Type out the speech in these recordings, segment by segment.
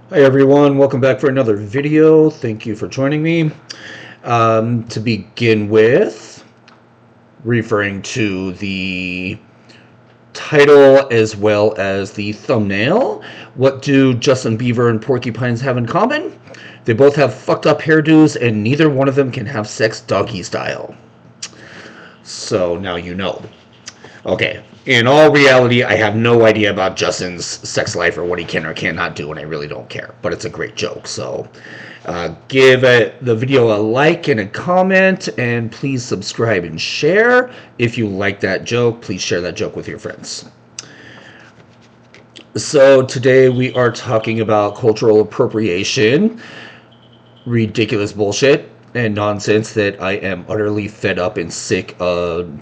Hi everyone, welcome back for another video. Thank you for joining me. To begin with, referring to the title as well as the thumbnail, what do Justin Bieber and porcupines have in common? They both have fucked up hairdos and neither one of them can have sex doggy style. So now you know. Okay, in all reality, I have no idea about Justin's sex life or what he can or cannot do, and I really don't care. But it's a great joke, so give the video a like and a comment, and please subscribe and share. If you like that joke, please share that joke with your friends. So today we are talking about cultural appropriation, ridiculous bullshit and nonsense that I am utterly fed up and sick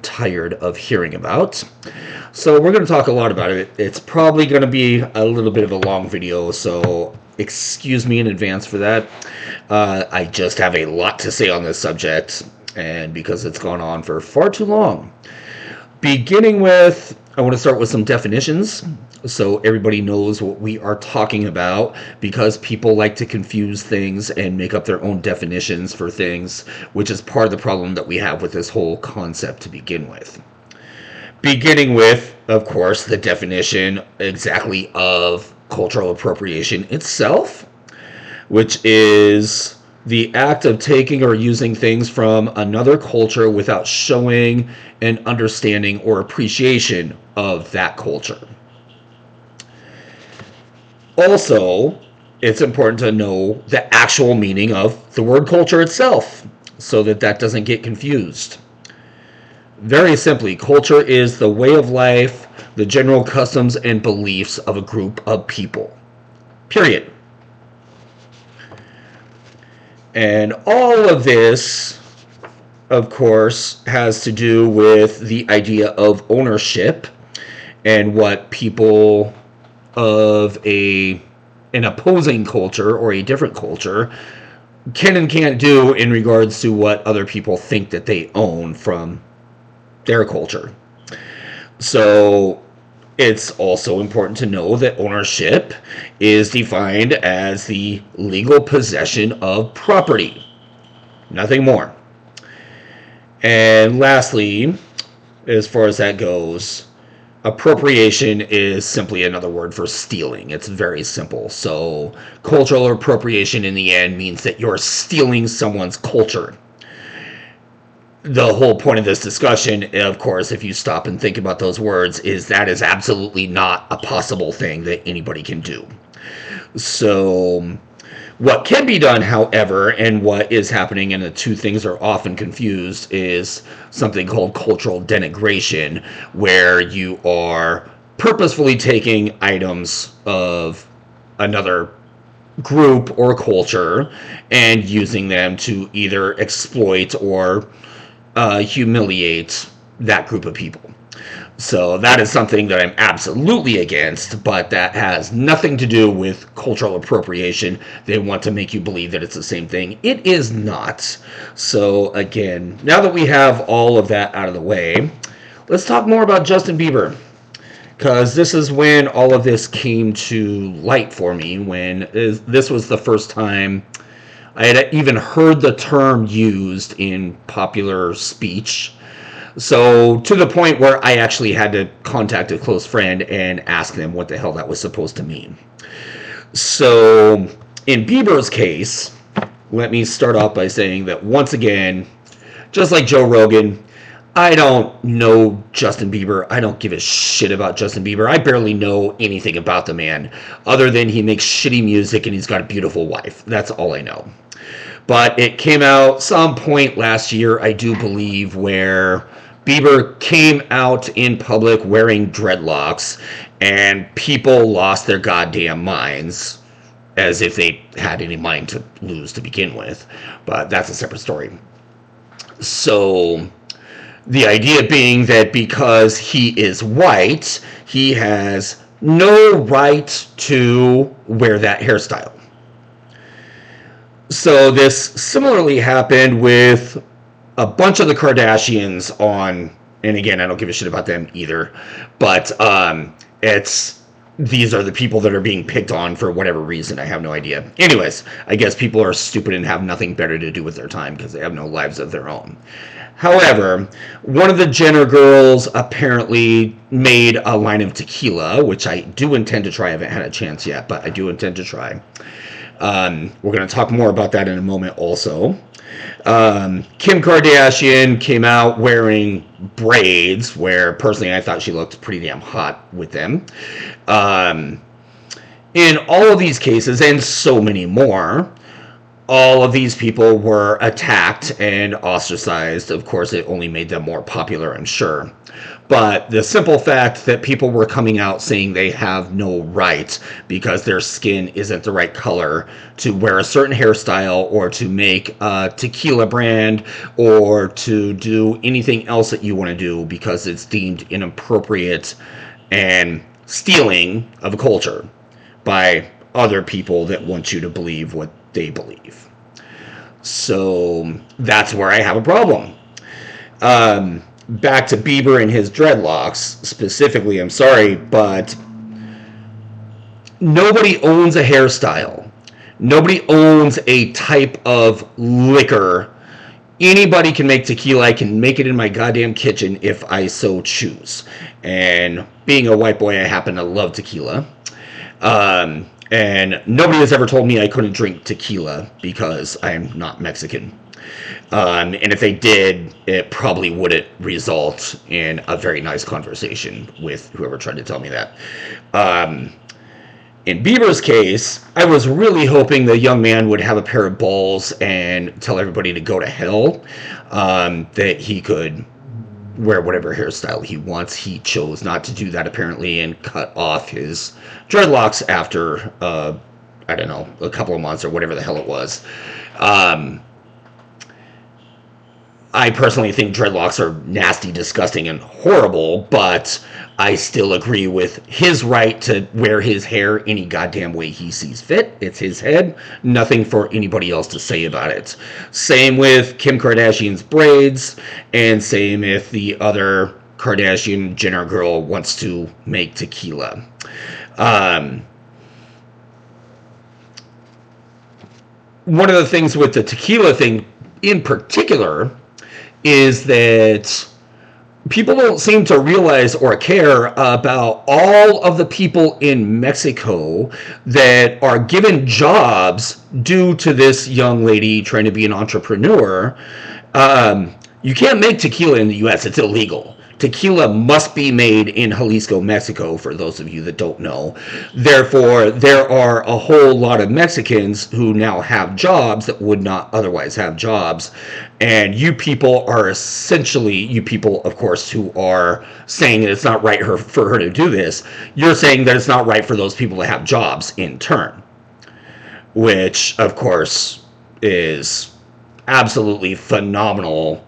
tired of hearing about. So we're going to talk a lot about it. It's probably going to be a little bit of a long video, so excuse me in advance for that. I just have a lot to say on this subject, and because it's gone on for far too long. Beginning with, I want to start with some definitions so everybody knows what we are talking about, because people like to confuse things and make up their own definitions for things, which is part of the problem that we have with this whole concept to begin with. Beginning with, of course, the definition exactly of cultural appropriation itself, which is the act of taking or using things from another culture without showing an understanding or appreciation of that culture. Also, it's important to know the actual meaning of the word culture itself so that that doesn't get confused. Very simply, culture is the way of life, the general customs and beliefs of a group of people. Period. And all of this, of course, has to do with the idea of ownership and what people of an opposing culture or a different culture can and can't do in regards to what other people think that they own from their culture. So it's also important to know that ownership is defined as the legal possession of property. Nothing more. And lastly, as far as that goes, appropriation is simply another word for stealing. It's very simple. So cultural appropriation in the end means that you're stealing someone's culture. The whole point of this discussion, of course, if you stop and think about those words, is that is absolutely not a possible thing that anybody can do. So what can be done, however, and what is happening, and the two things are often confused, is something called cultural denigration, where you are purposefully taking items of another group or culture and using them to either exploit or humiliate that group of people. So that is something that I'm absolutely against, but that has nothing to do with cultural appropriation. They want to make you believe that it's the same thing. It is not. So again, now that we have all of that out of the way, let's talk more about Justin Bieber. Because this is when all of this came to light for me, when this was the first time I had even heard the term used in popular speech. So to the point where I actually had to contact a close friend and ask them what the hell that was supposed to mean. So in Bieber's case, let me start off by saying that once again, just like Joe Rogan, I don't know Justin Bieber. I don't give a shit about Justin Bieber. I barely know anything about the man, other than he makes shitty music and he's got a beautiful wife. That's all I know. But it came out some point last year, I do believe, where Bieber came out in public wearing dreadlocks, and people lost their goddamn minds, as if they had any mind to lose to begin with. But that's a separate story. So the idea being that because he is white, he has no right to wear that hairstyle. So this similarly happened with a bunch of the Kardashians on, and again, I don't give a shit about them either, but it's these are the people that are being picked on for whatever reason. I have no idea. Anyways, I guess people are stupid and have nothing better to do with their time because they have no lives of their own. However, one of the Jenner girls apparently made a line of tequila, which I do intend to try. I haven't had a chance yet, but I do intend to try. We're going to talk more about that in a moment also. Kim Kardashian came out wearing braids, where personally I thought she looked pretty damn hot with them. Um, in all of these cases, and so many more, all of these people were attacked and ostracized. Of course, it only made them more popular, I'm sure. But the simple fact that people were coming out saying they have no right because their skin isn't the right color to wear a certain hairstyle or to make a tequila brand or to do anything else that you want to do because it's deemed inappropriate and stealing of a culture by other people that want you to believe what they believe. So that's where I have a problem. Back to Bieber and his dreadlocks specifically, I'm sorry, but nobody owns a hairstyle. Nobody owns a type of liquor. Anybody can make tequila. I can make it in my goddamn kitchen if I so choose. And being a white boy, I happen to love tequila. And nobody has ever told me I couldn't drink tequila because I'm not Mexican. And if they did, it probably wouldn't result in a very nice conversation with whoever tried to tell me that. In Bieber's case, I was really hoping the young man would have a pair of balls and tell everybody to go to hell, that he could wear whatever hairstyle he wants. He chose not to do that apparently and cut off his dreadlocks after, I don't know, a couple of months or whatever the hell it was. I personally think dreadlocks are nasty, disgusting, and horrible, but I still agree with his right to wear his hair any goddamn way he sees fit. It's his head. Nothing for anybody else to say about it. Same with Kim Kardashian's braids, and same if the other Kardashian Jenner girl wants to make tequila. One of the things with the tequila thing in particular is that people don't seem to realize or care about all of the people in Mexico that are given jobs due to this young lady trying to be an entrepreneur. You can't make tequila in the U.S. It's illegal. Tequila must be made in Jalisco, Mexico, for those of you that don't know. Therefore, there are a whole lot of Mexicans who now have jobs that would not otherwise have jobs. And you people are essentially, you people, of course, who are saying that it's not right for her to do this, you're saying that it's not right for those people to have jobs in turn. Which, of course, is absolutely phenomenal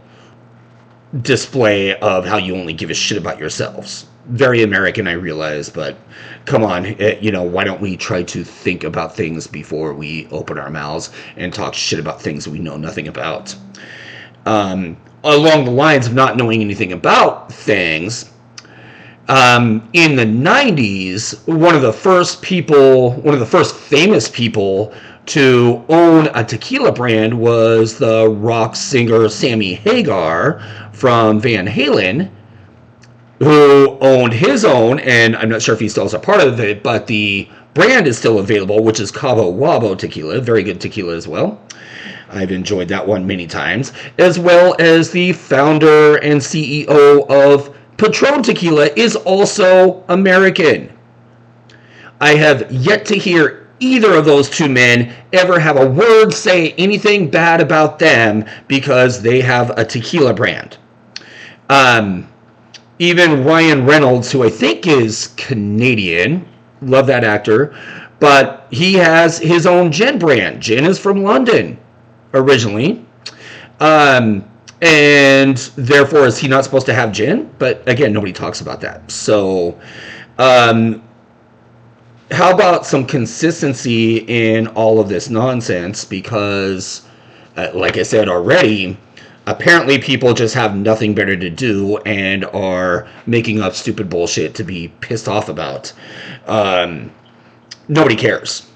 display of how you only give a shit about yourselves. Very American, I realize, but come on, why don't we try to think about things before we open our mouths and talk shit about things we know nothing about? Along the lines of not knowing anything about things, in the 90s, one of the first famous people to own a tequila brand was the rock singer Sammy Hagar from Van Halen, who owned his own, and I'm not sure if he still is a part of it, but the brand is still available, which is Cabo Wabo tequila. Very good tequila as well. I've enjoyed that one many times, as well as the founder and CEO of Patron Tequila is also American. I have yet to hear either of those two men ever have a word say anything bad about them because they have a tequila brand. Even Ryan Reynolds, who I think is Canadian, love that actor, but he has his own gin brand. Gin is from London originally. And therefore, is he not supposed to have gin? But again, nobody talks about that. So, how about some consistency in all of this nonsense? Because, like I said already, Apparently, people just have nothing better to do and are making up stupid bullshit to be pissed off about. Nobody cares.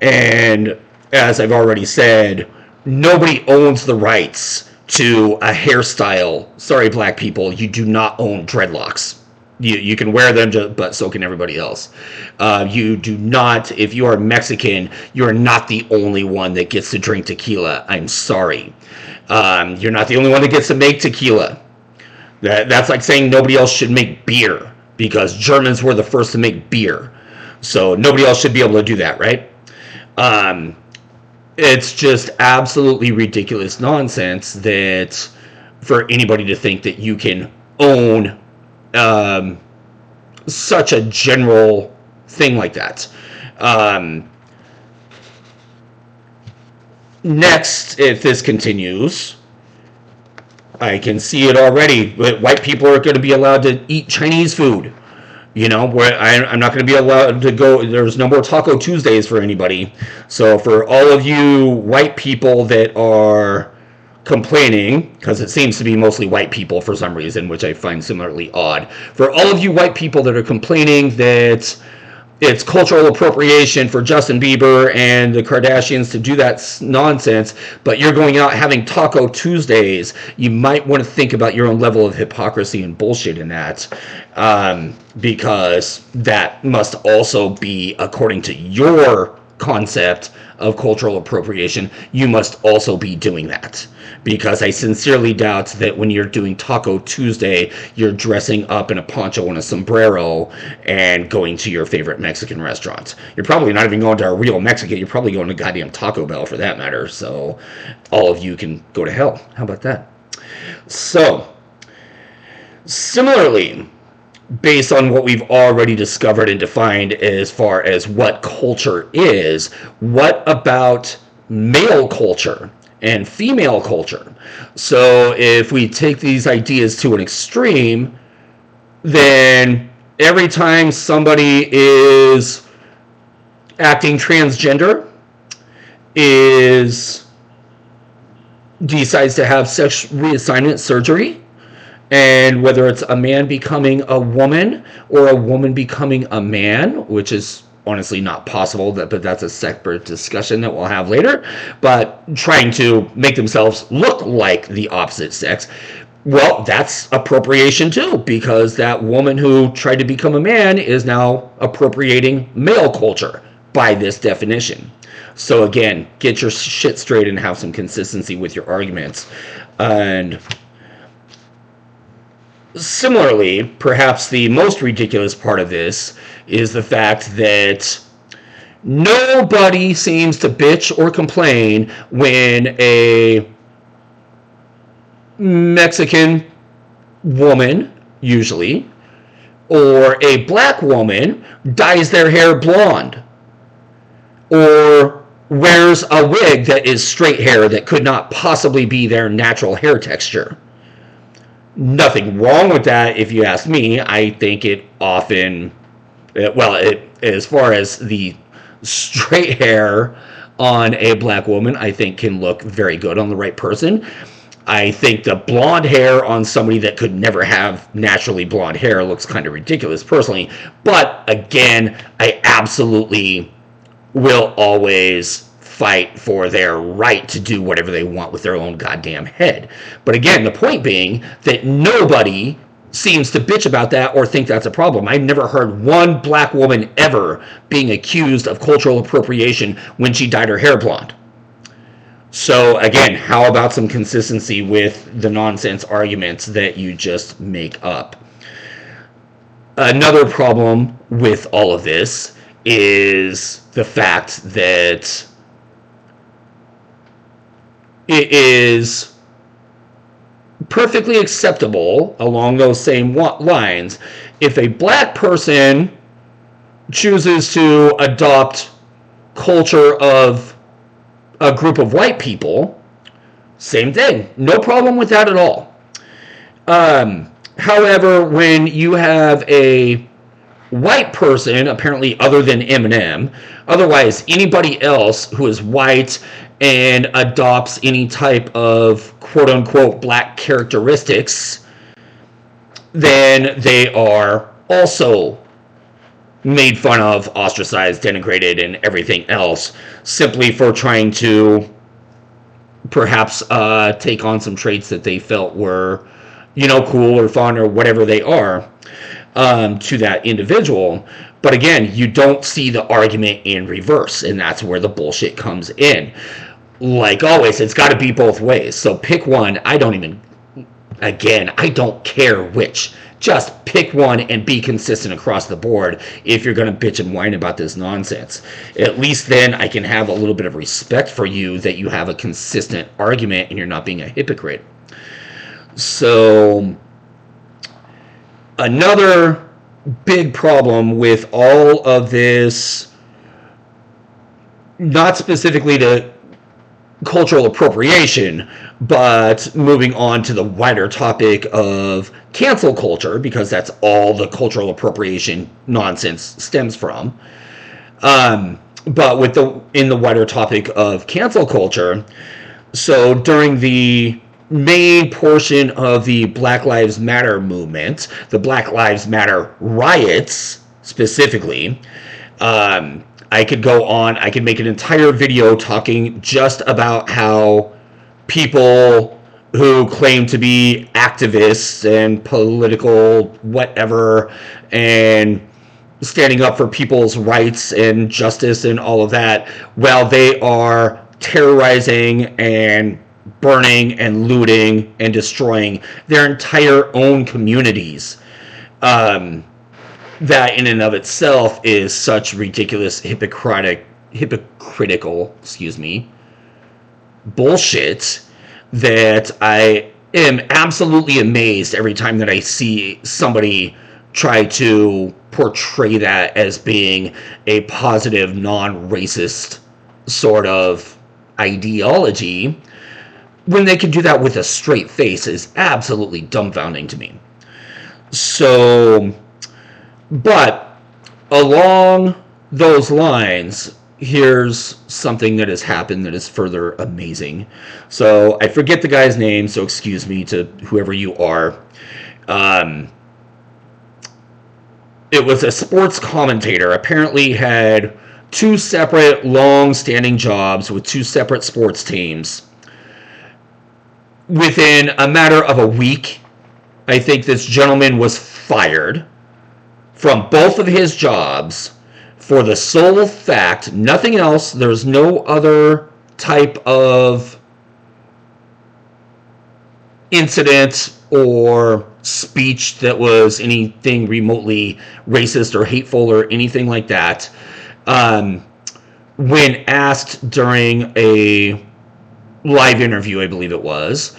And as I've already said, nobody owns the rights to a hairstyle. Sorry, black people, you do not own dreadlocks. You can wear them, but so can everybody else. You do not, if you are Mexican, you're not the only one that gets to drink tequila. I'm sorry. You're not the only one that gets to make tequila. That's like saying nobody else should make beer because Germans were the first to make beer. So nobody else should be able to do that, right? It's just absolutely ridiculous nonsense that for anybody to think that you can own such a general thing like that. Next, if this continues, I can see it already. White people are going to be allowed to eat Chinese food. You know, where I'm not going to be allowed to go. There's no more Taco Tuesdays for anybody. So for all of you white people that are complaining, because it seems to be mostly white people for some reason, which I find similarly odd. For all of you white people that are complaining that it's cultural appropriation for Justin Bieber and the Kardashians to do that nonsense, but you're going out having Taco Tuesdays, you might want to think about your own level of hypocrisy and bullshit in that, because that must also be, according to your concept of cultural appropriation, you must also be doing that. Because I sincerely doubt that when you're doing Taco Tuesday, you're dressing up in a poncho and a sombrero and going to your favorite Mexican restaurant. You're probably not even going to a real Mexican. You're probably going to goddamn Taco Bell for that matter. So all of you can go to hell. How about that? So, similarly, based on what we've already discovered and defined as far as what culture is, what about male culture and female culture? So if we take these ideas to an extreme, then every time somebody is acting transgender, decides to have sex reassignment surgery, and whether it's a man becoming a woman or a woman becoming a man, which is honestly not possible, but that's a separate discussion that we'll have later, but trying to make themselves look like the opposite sex, well, that's appropriation too, because that woman who tried to become a man is now appropriating male culture by this definition. So again, get your shit straight and have some consistency with your arguments. And similarly, perhaps the most ridiculous part of this is the fact that nobody seems to bitch or complain when a Mexican woman, usually, or a black woman dyes their hair blonde or wears a wig that is straight hair that could not possibly be their natural hair texture. Nothing wrong with that, if you ask me. I think it often, as far as the straight hair on a black woman, I think can look very good on the right person. I think the blonde hair on somebody that could never have naturally blonde hair looks kind of ridiculous personally. But again, I absolutely will always fight for their right to do whatever they want with their own goddamn head. But again, the point being that nobody seems to bitch about that or think that's a problem. I've never heard one black woman ever being accused of cultural appropriation when she dyed her hair blonde. So again, how about some consistency with the nonsense arguments that you just make up? Another problem with all of this is the fact that it is perfectly acceptable along those same lines if a black person chooses to adopt culture of a group of white people. Same thing. No problem with that at all. However, when you have a white person, apparently other than Eminem, otherwise anybody else who is white and adopts any type of quote-unquote black characteristics, then they are also made fun of, ostracized, denigrated, and everything else, simply for trying to perhaps take on some traits that they felt were, cool or fun or whatever they are, to that individual. But again, you don't see the argument in reverse, and that's where the bullshit comes in. Like always, it's got to be both ways. So pick one. I don't care which. Just pick one and be consistent across the board if you're going to bitch and whine about this nonsense. At least then I can have a little bit of respect for you that you have a consistent argument and you're not being a hypocrite. So, another big problem with all of this, not specifically to cultural appropriation, but moving on to the wider topic of cancel culture, because that's all the cultural appropriation nonsense stems from. But in the wider topic of cancel culture, so during the main portion of the Black Lives Matter movement, the Black Lives Matter riots specifically, I could go on, I could make an entire video talking just about how people who claim to be activists and political whatever and standing up for people's rights and justice and all of that, well, they are terrorizing and burning and looting and destroying their entire own communities. That in and of itself is such ridiculous, hypocritical, bullshit that I am absolutely amazed every time that I see somebody try to portray that as being a positive, non-racist sort of ideology, when they can do that with a straight face is absolutely dumbfounding to me. So, but along those lines, here's something that has happened that is further amazing. So I forget the guy's name, so excuse me to whoever you are. It was a sports commentator, apparently had two separate long-standing jobs with two separate sports teams. Within a matter of a week, I think this gentleman was fired from both of his jobs for the sole fact, nothing else, there's no other type of incident or speech that was anything remotely racist or hateful or anything like that. When asked during a live interview, I believe it was,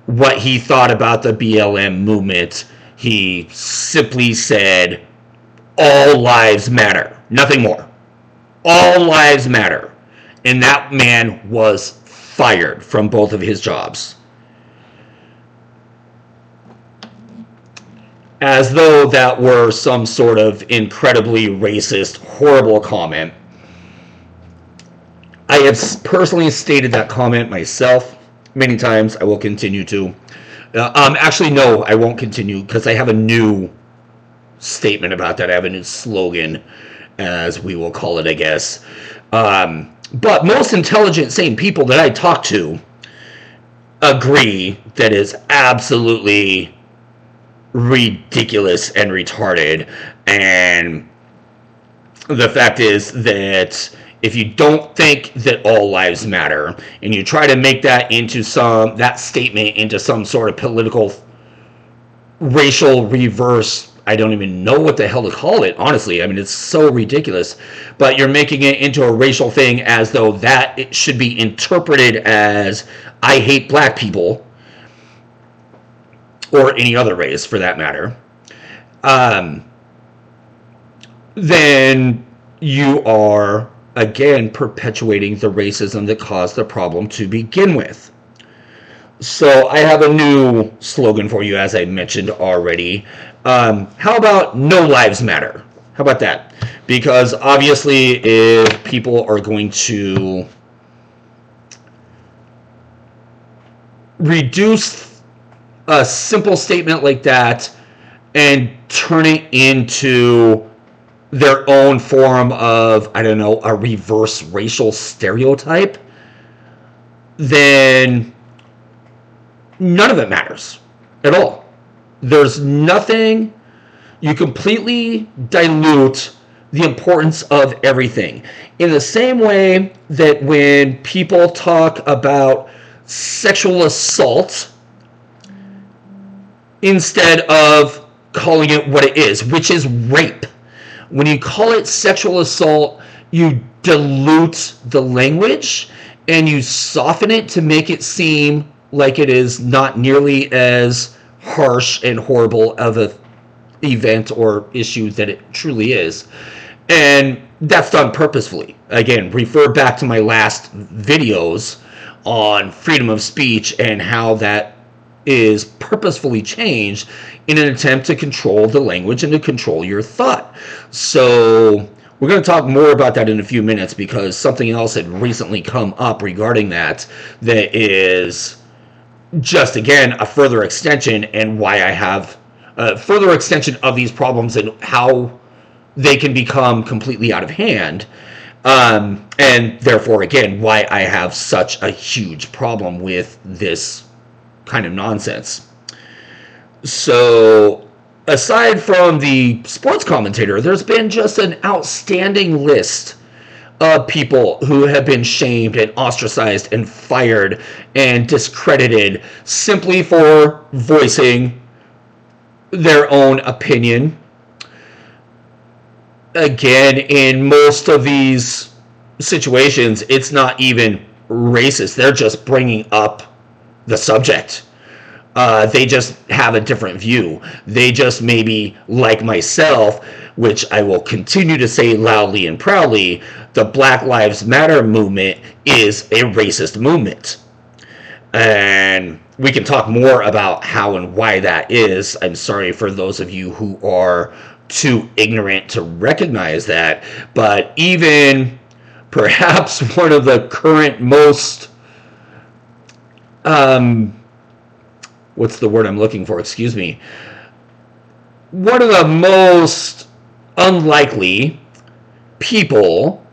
what he thought about the BLM movement, he simply said, all lives matter. Nothing more. All lives matter. And that man was fired from both of his jobs. As though that were some sort of incredibly racist, horrible comment. I have personally stated that comment myself many times. I will continue to. Actually, no, I won't continue because I have a new statement about that. I have a new slogan, as we will call it, I guess. But most intelligent, sane people that I talk to agree that is absolutely ridiculous and retarded. And the fact is that if you don't think that all lives matter and you try to make that into that statement into some sort of political racial reverse, I don't even know what the hell to call it, honestly. I mean, it's so ridiculous. But you're making it into a racial thing as though that it should be interpreted as I hate black people, or any other race for that matter. Then you are, again, perpetuating the racism that caused the problem to begin with. So I have a new slogan for you, as I mentioned already. How about no lives matter? How about that? Because obviously if people are going to reduce a simple statement like that and turn it into their own form of, I don't know, a reverse racial stereotype, then none of it matters at all. There's nothing, you completely dilute the importance of everything. In the same way that when people talk about sexual assault, instead of calling it what it is, which is rape, when you call it sexual assault, you dilute the language and you soften it to make it seem like it is not nearly as harsh and horrible of a event or issue that it truly is. And that's done purposefully. Again, refer back to my last videos on freedom of speech and how that is purposefully changed in an attempt to control the language and to control your thought. So we're going to talk more about that in a few minutes, because something else had recently come up regarding that is just, again, a further extension, and why I have a further extension of these problems and how they can become completely out of hand. And therefore, again, why I have such a huge problem with this kind of nonsense. So, aside from the sports commentator, there's been just an outstanding list of people who have been shamed and ostracized and fired and discredited simply for voicing their own opinion. Again, in most of these situations, it's not even racist. They're just bringing up the subject. They just have a different view. They just, maybe like myself, which I will continue to say loudly and proudly, the Black Lives Matter movement is a racist movement. And we can talk more about how and why that is. I'm sorry for those of you who are too ignorant to recognize that. But even perhaps one of the current most what's the word I'm looking for? Excuse me. One of the most unlikely people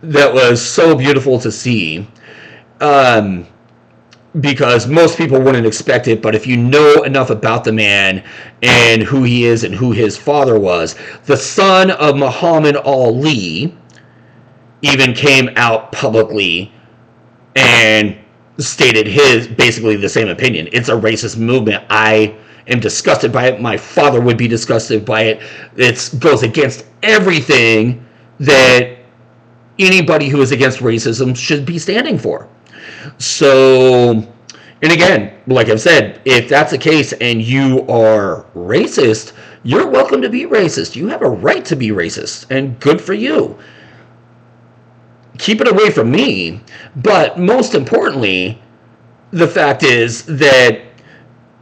that was so beautiful to see, because most people wouldn't expect it, but if you know enough about the man and who he is and who his father was, the son of Muhammad Ali even came out publicly and stated his, basically the same opinion. It's a racist movement. I am disgusted by it. My father would be disgusted by it. It goes against everything that anybody who is against racism should be standing for. So, and again, like I've said, if that's the case and you are racist, you're welcome to be racist. You have a right to be racist, and good for you. Keep it away from me. But most importantly, the fact is that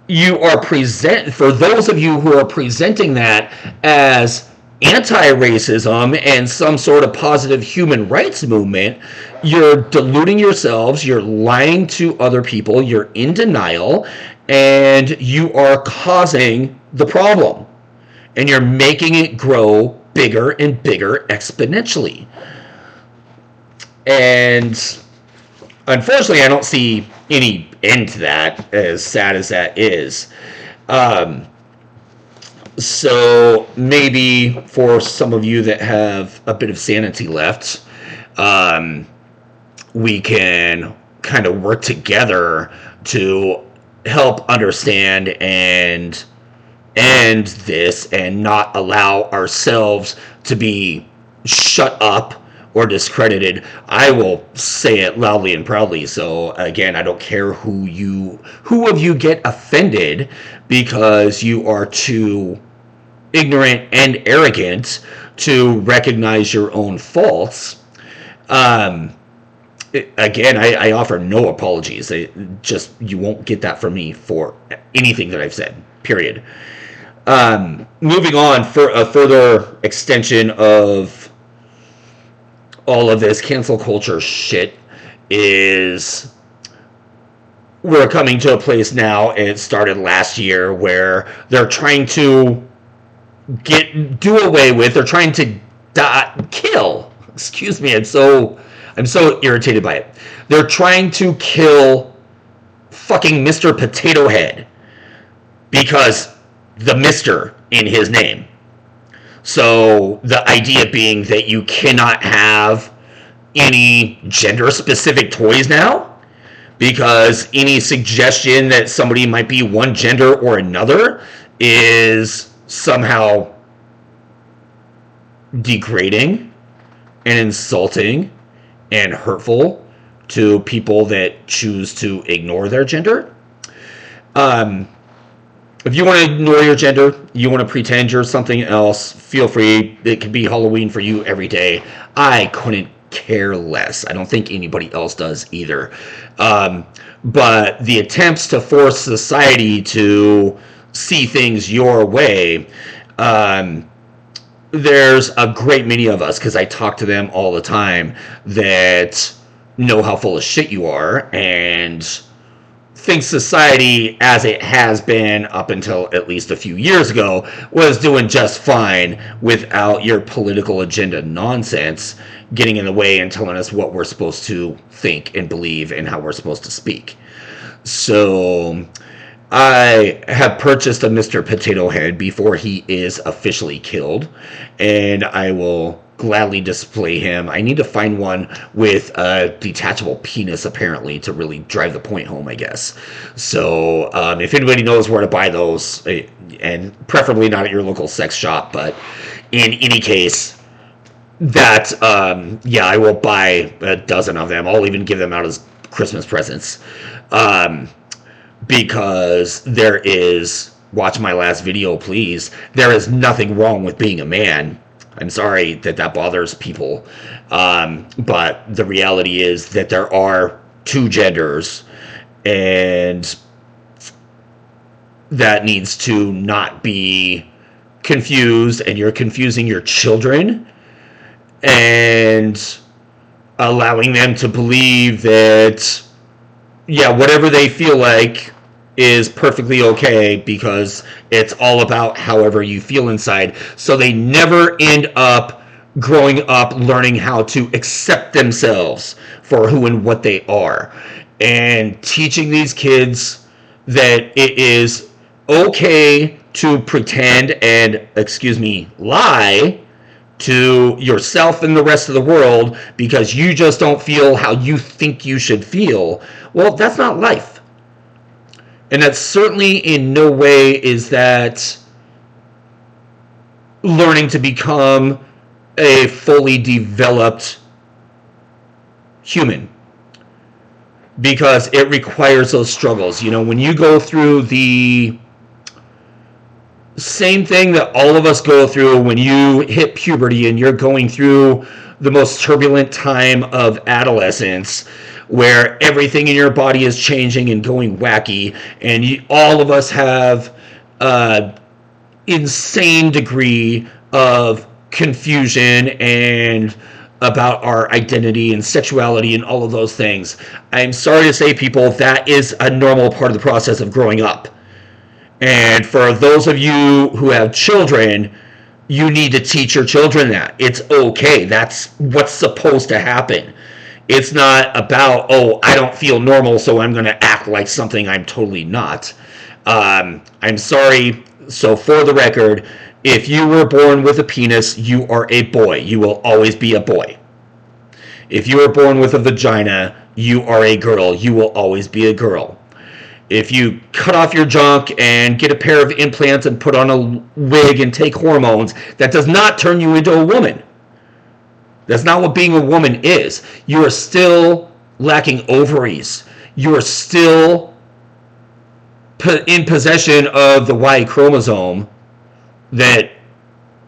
you are for those of you who are presenting that as anti-racism and some sort of positive human rights movement, you're deluding yourselves, you're lying to other people, you're in denial, and you are causing the problem. And you're making it grow bigger and bigger exponentially. And unfortunately, I don't see any end to that, as sad as that is. So maybe for some of you that have a bit of sanity left, we can kind of work together to help understand and end this and not allow ourselves to be shut up or discredited. I will say it loudly and proudly. So again, I don't care who of you get offended because you are too ignorant and arrogant to recognize your own faults. Again, I offer no apologies. You won't get that from me for anything that I've said, period. Moving on, for a further extension of all of this cancel culture shit is we're coming to a place now, and it started last year, where they're trying to do away with, they're trying to kill. Excuse me, I'm so irritated by it. They're trying to kill fucking Mr. Potato Head because the Mr. in his name. So the idea being that you cannot have any gender specific toys now, because any suggestion that somebody might be one gender or another is somehow degrading and insulting and hurtful to people that choose to ignore their gender. If you want to ignore your gender, you want to pretend you're something else, feel free. It could be Halloween for you every day. I couldn't care less. I don't think anybody else does either. But the attempts to force society to see things your way, there's a great many of us, because I talk to them all the time, that know how full of shit you are and think society, as it has been up until at least a few years ago, was doing just fine without your political agenda nonsense getting in the way and telling us what we're supposed to think and believe and how we're supposed to speak. So I have purchased a Mr. Potato Head before he is officially killed, and I will gladly display him. I need to find one with a detachable penis, apparently, to really drive the point home, I guess. So if anybody knows where to buy those, and preferably not at your local sex shop, but in any case, that, I will buy a dozen of them. I'll even give them out as Christmas presents. Because there is, watch my last video, please, there is nothing wrong with being a man. I'm sorry that bothers people. But the reality is that there are two genders, and that needs to not be confused, and you're confusing your children and allowing them to believe that, whatever they feel like is perfectly okay, because it's all about however you feel inside. So they never end up growing up learning how to accept themselves for who and what they are, and teaching these kids that it is okay to pretend and, lie to yourself and the rest of the world because you just don't feel how you think you should feel. Well, that's not life. And that certainly in no way is that learning to become a fully developed human, because it requires those struggles. When you go through the same thing that all of us go through when you hit puberty and you're going through the most turbulent time of adolescence, where everything in your body is changing and going wacky, and all of us have an insane degree of confusion and about our identity and sexuality and all of those things. I'm sorry to say, people, that is a normal part of the process of growing up. And for those of you who have children, you need to teach your children that it's okay. That's what's supposed to happen. It's not about, I don't feel normal, so I'm going to act like something I'm totally not. I'm sorry. So for the record, if you were born with a penis, you are a boy. You will always be a boy. If you were born with a vagina, you are a girl. You will always be a girl. If you cut off your junk and get a pair of implants and put on a wig and take hormones, that does not turn you into a woman. That's not what being a woman is. You are still lacking ovaries. You are still in possession of the Y chromosome that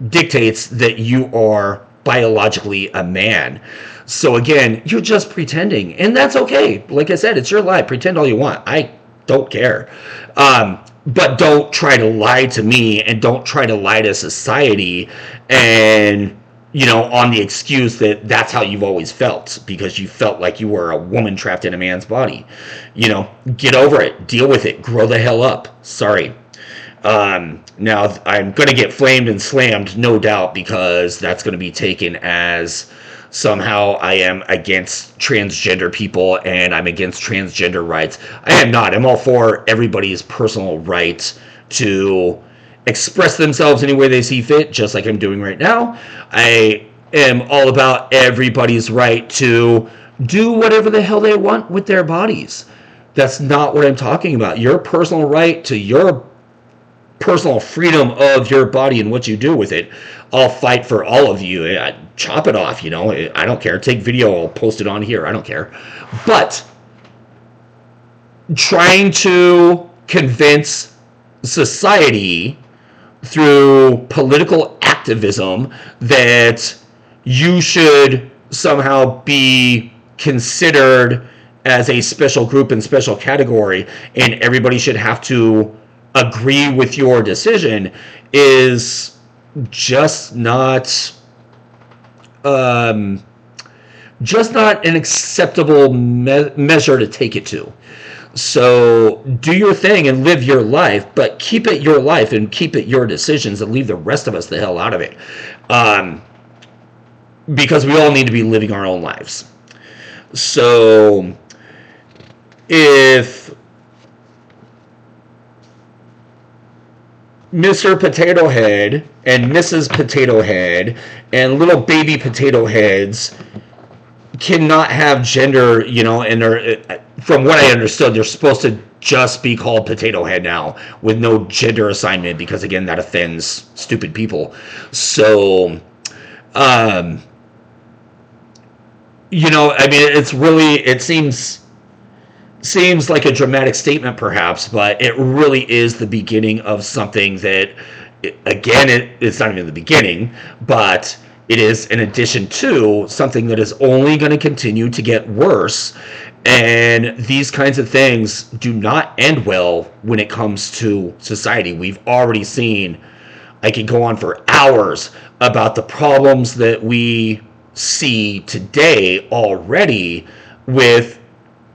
dictates that you are biologically a man. So again, you're just pretending, and that's okay. Like I said, it's your life. Pretend all you want. I don't care. But don't try to lie to me, and don't try to lie to society and on the excuse that that's how you've always felt because you felt like you were a woman trapped in a man's body. Get over it, deal with it, grow the hell up. Sorry. Now, I'm going to get flamed and slammed, no doubt, because that's going to be taken as somehow I am against transgender people and I'm against transgender rights. I am not. I'm all for everybody's personal right to express themselves any way they see fit, just like I'm doing right now. I am all about everybody's right to do whatever the hell they want with their bodies. That's not what I'm talking about. Your personal right to your personal freedom of your body and what you do with it. I'll fight for all of you. Chop it off, I don't care. Take video, I'll post it on here. I don't care. But trying to convince society through political activism that you should somehow be considered as a special group and special category and everybody should have to agree with your decision is just not an acceptable measure to take it to. So do your thing and live your life, but keep it your life and keep it your decisions and leave the rest of us the hell out of it. Because we all need to be living our own lives. So if Mr. Potato Head and Mrs. Potato Head and little baby potato heads cannot have gender, and they're, from what I understood, they're supposed to just be called Potato Head now with no gender assignment because, again, that offends stupid people. So, it's really, it seems like a dramatic statement perhaps, but it really is the beginning of something that, again, it's not even the beginning, but it is in addition to something that is only going to continue to get worse. And these kinds of things do not end well when it comes to society. We've already seen, I could go on for hours about the problems that we see today already with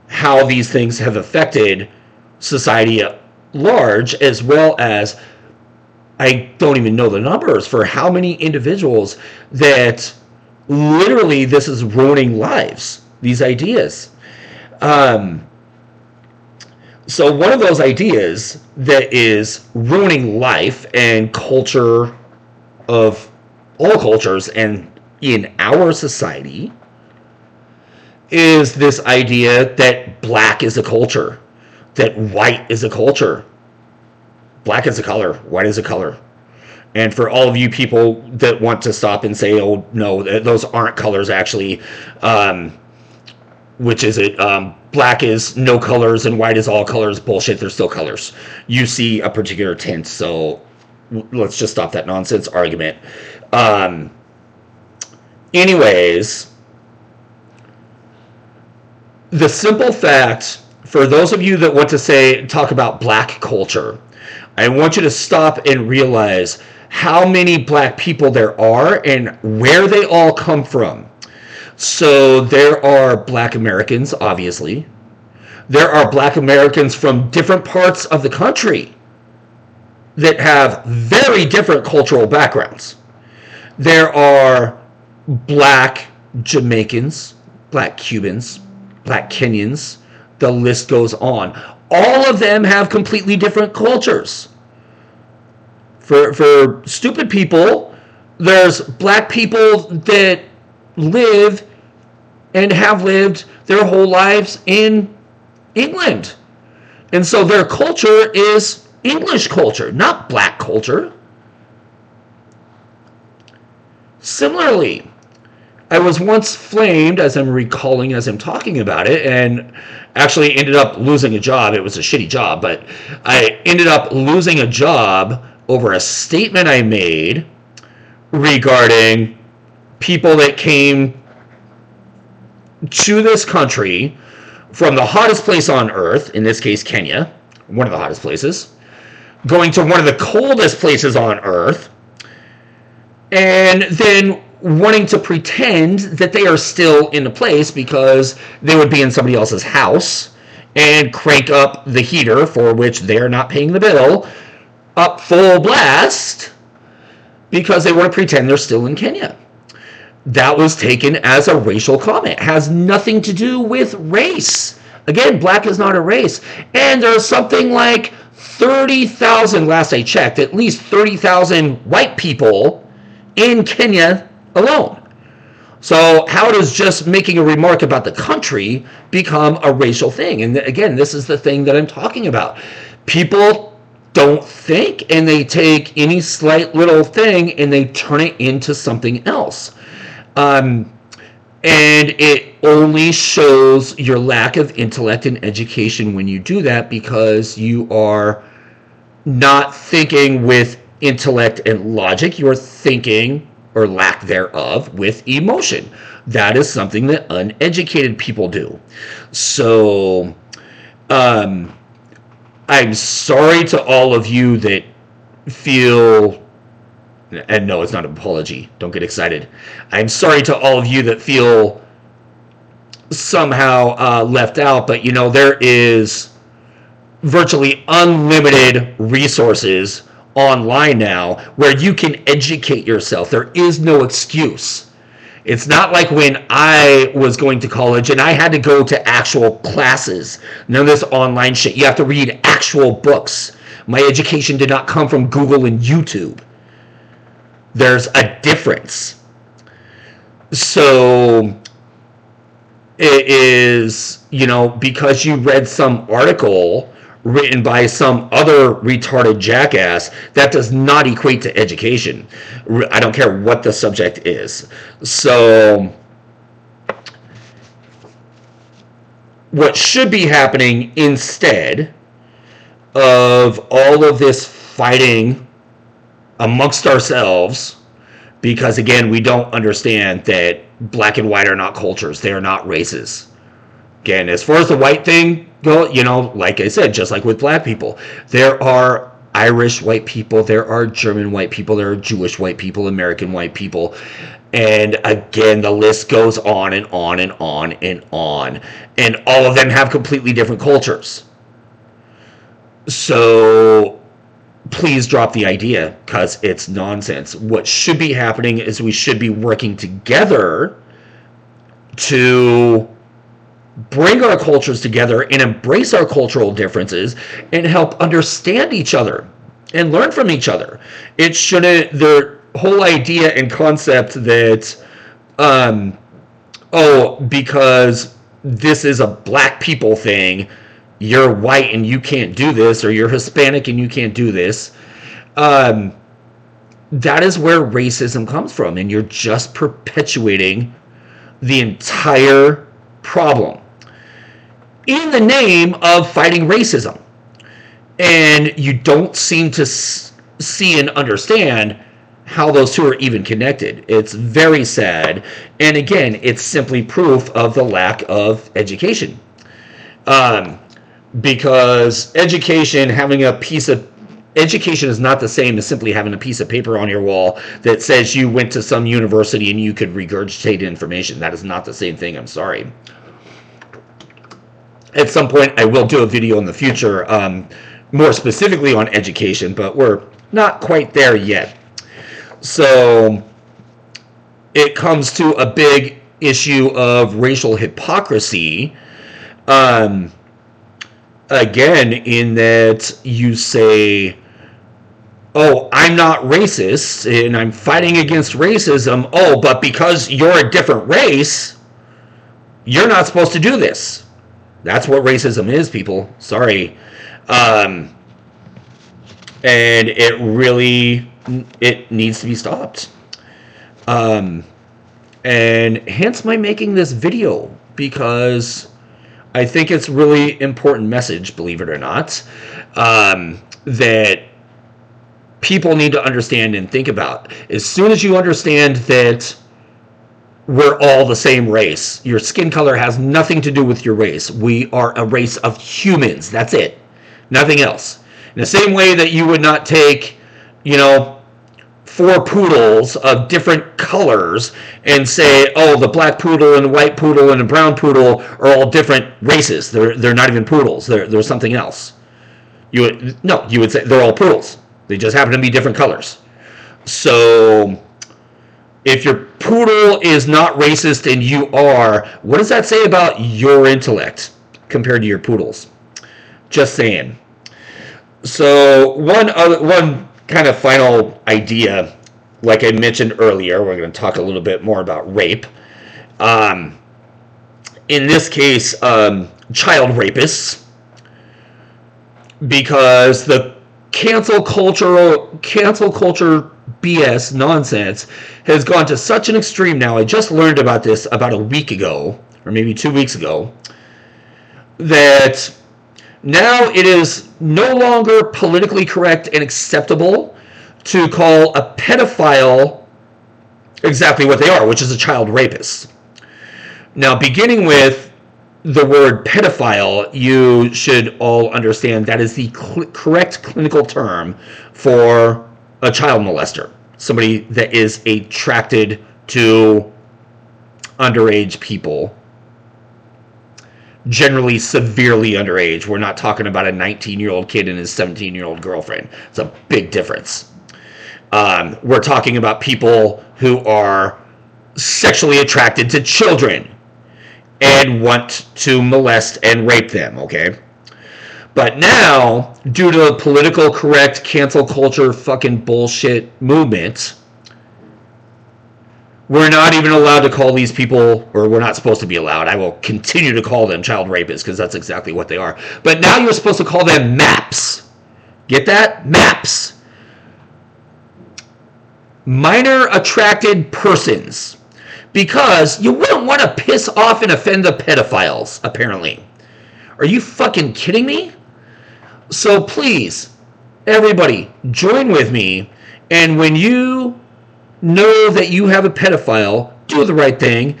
how these things have affected society at large, as well as I don't even know the numbers for how many individuals that literally this is ruining lives, these ideas. So one of those ideas that is ruining life and culture of all cultures and in our society is this idea that black is a culture, that white is a culture. Black is a color, white is a color. And for all of you people that want to stop and say, oh, no, those aren't colors actually, which is it? Black is no colors and white is all colors. Bullshit, they're still colors. You see a particular tint, so let's just stop that nonsense argument. Anyways, the simple fact, for those of you that want to talk about black culture, I want you to stop and realize how many black people there are and where they all come from. So there are black Americans, obviously. There are black Americans from different parts of the country that have very different cultural backgrounds. There are black Jamaicans, black Cubans, black Kenyans, the list goes on. All of them have completely different cultures. For stupid people, there's black people that live and have lived their whole lives in England. And so their culture is English culture, not black culture. Similarly, I was once flamed, as I'm recalling, as I'm talking about it, and actually ended up losing a job. It was a shitty job, but I ended up losing a job over a statement I made regarding people that came to this country from the hottest place on earth, in this case Kenya, one of the hottest places, going to one of the coldest places on earth, and then wanting to pretend that they are still in a place because they would be in somebody else's house and crank up the heater, for which they're not paying the bill, up full blast because they want to pretend they're still in Kenya. That was taken as a racial comment. It has nothing to do with race. Again, black is not a race. And there's something like 30,000, last I checked, at least 30,000 white people in Kenya alone. So how does just making a remark about the country become a racial thing? And again, this is the thing that I'm talking about. People don't think, and they take any slight little thing and they turn it into something else. And it only shows your lack of intellect and education when you do that, because you are not thinking with intellect and logic. You're thinking, or lack thereof, with emotion. That is something that uneducated people do. So, I'm sorry to all of you that feel, and no, it's not an apology, don't get excited. I'm sorry to all of you that feel somehow left out, but there is virtually unlimited resources online now where you can educate yourself. There is no excuse. It's not like when I was going to college and I had to go to actual classes. None of this online shit. You have to read actual books. My education did not come from Google and YouTube. There's a difference. So it is, because you read some article written by some other retarded jackass, that does not equate to education. I don't care what the subject is. So what should be happening instead of all of this fighting amongst ourselves, because again, we don't understand that black and white are not cultures, they are not races. Again, as far as the white thing go, like I said, just like with black people, there are Irish white people, there are German white people, there are Jewish white people, American white people, and again, the list goes on and on and on and on, and all of them have completely different cultures. So please drop the idea, because it's nonsense. What should be happening is we should be working together to bring our cultures together and embrace our cultural differences and help understand each other and learn from each other. It shouldn't, the whole idea and concept that, because this is a black people thing, you're white and you can't do this, or you're Hispanic and you can't do this. That is where racism comes from, and you're just perpetuating the entire problem in the name of fighting racism. And you don't seem to see and understand how those two are even connected. It's very sad. And again, it's simply proof of the lack of education. Because education is not the same as simply having a piece of paper on your wall that says you went to some university and you could regurgitate information. That is not the same thing. I'm sorry. At some point, I will do a video in the future, more specifically on education, but we're not quite there yet. So it comes to a big issue of racial hypocrisy. Again, in that you say, oh, I'm not racist and I'm fighting against racism. Oh, but because you're a different race, you're not supposed to do this. That's what racism is, people. Sorry. And it needs to be stopped. And hence my making this video, because I think it's really important message, believe it or not, that people need to understand and think about. As soon as you understand that we're all the same race, your skin color has nothing to do with your race. We are a race of humans. That's it. Nothing else. In the same way that you would not take, four poodles of different colors and say, oh, the black poodle and the white poodle and the brown poodle are all different races. They're not even poodles. They're something else. You would say they're all poodles. They just happen to be different colors. So if your poodle is not racist and you are, what does that say about your intellect compared to your poodles? Just saying. So one kind of final idea, like I mentioned earlier, we're going to talk a little bit more about rape. In this case, child rapists, because the cancel culture BS nonsense has gone to such an extreme now. I just learned about this about a week ago, or maybe 2 weeks ago, that now it is no longer politically correct and acceptable to call a pedophile exactly what they are, which is a child rapist. Now, beginning with the word pedophile, you should all understand that is the correct clinical term for a child molester, somebody that is attracted to underage people, generally severely underage. We're not talking about a 19-year-old kid and his 17-year-old girlfriend. It's a big difference. We're talking about people who are sexually attracted to children and want to molest and rape them, okay? But now, due to the political correct cancel culture fucking bullshit movement, we're not even allowed to call these people, or we're not supposed to be allowed. I will continue to call them child rapists because that's exactly what they are. But now you're supposed to call them MAPS. Get that? MAPS. Minor attracted persons. Because you wouldn't want to piss off and offend the pedophiles, apparently. Are you fucking kidding me? So please, everybody, join with me. And when you know that you have a pedophile, do the right thing.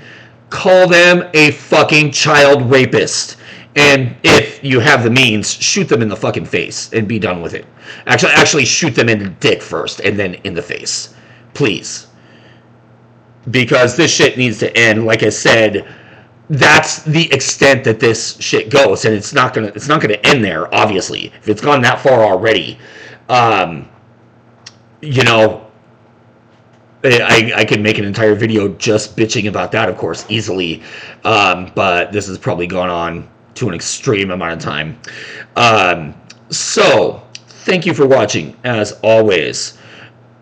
Call them a fucking child rapist. And if you have the means, shoot them in the fucking face and be done with it. Actually shoot them in the dick first and then in the face. Please. Because this shit needs to end. Like I said, that's the extent that this shit goes, and it's not gonna end there. Obviously, if it's gone that far already, you know, I could make an entire video just bitching about that, of course, easily. But this has probably gone on to an extreme amount of time. So thank you for watching, as always.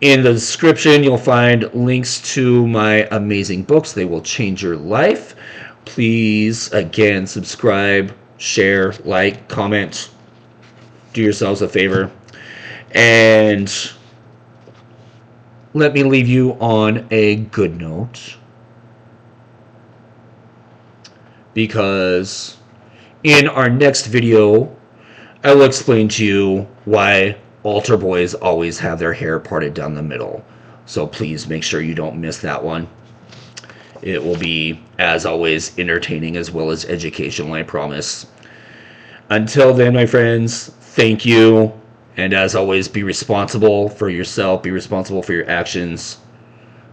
In the description, you'll find links to my amazing books. They will change your life. Please, again, subscribe, share, like, comment. Do yourselves a favor. And let me leave you on a good note. Because in our next video, I will explain to you why altar boys always have their hair parted down the middle. So please make sure you don't miss that one. It will be, as always, entertaining as well as educational, I promise. Until then, my friends, thank you. And as always, be responsible for yourself. Be responsible for your actions.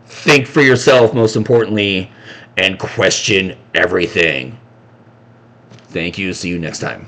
Think for yourself, most importantly. And question everything. Thank you. See you next time.